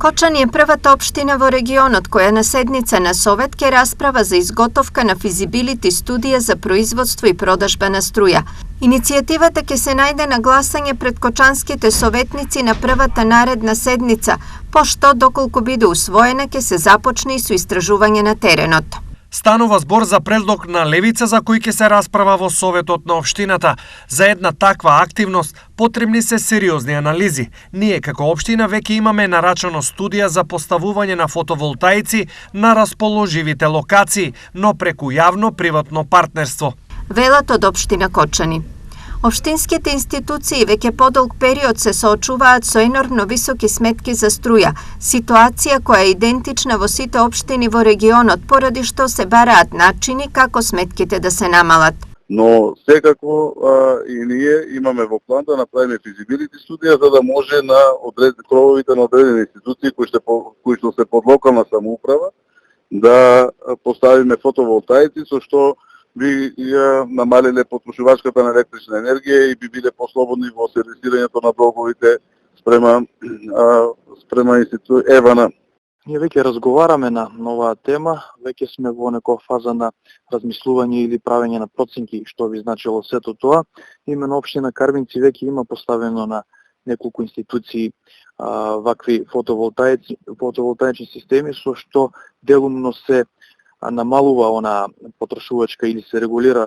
Кочани е првата општина во регионот која на седница на Совет ке расправа за изготовка на физибилити студија за производство и продажба на струја. Иницијативата ќе се најде на гласање пред кочанските советници на првата наредна седница, пошто доколку биде усвоена ќе се започне и со истражување на теренот. Станува збор за предлог на левица за кој ќе се расправа во Советот на општината. За една таква активност потребни се сериозни анализи. Ние како општина веќе имаме нарачано студија за поставување на фотоволтаици на расположивите локации, но преку јавно-приватно партнерство. Велат од општина Кочани. Општинските институции веќе подолг период се соочуваат со енормно високи сметки за струја, ситуација која е идентична во сите општини во регионот, поради што се бараат начини како сметките да се намалат. Но секако и ние имаме во план да направиме физибилити студија за да може на крововите на одредени институции кои што се под локална самоуправа да поставиме фотоволтаици со што би ја намалиле потрошувачката на електрична енергија и би биле послободни во сервисирањето на долговите спрема институт ЕВН. Ние веќе разговараме на оваа тема, веќе сме во некоја фаза на размислување или правење на проценки што би значило сето тоа. Имено општина Карвинци веќе има поставено на неколку институции вакви фотоволтаични системи со што делумно се намалува она потрошувачка или се регулира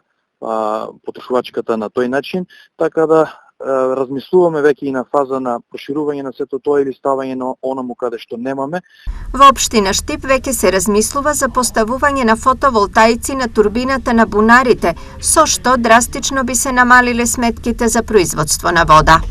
потрошувачката на тој начин, така да размислуваме веќе и на фаза на проширување на сето тоа или ставање на онаму каде што немаме. Во општина Штип веќе се размислува за поставување на фотоволтаици на турбината на бунарите, со што драстично би се намалиле сметките за производство на вода.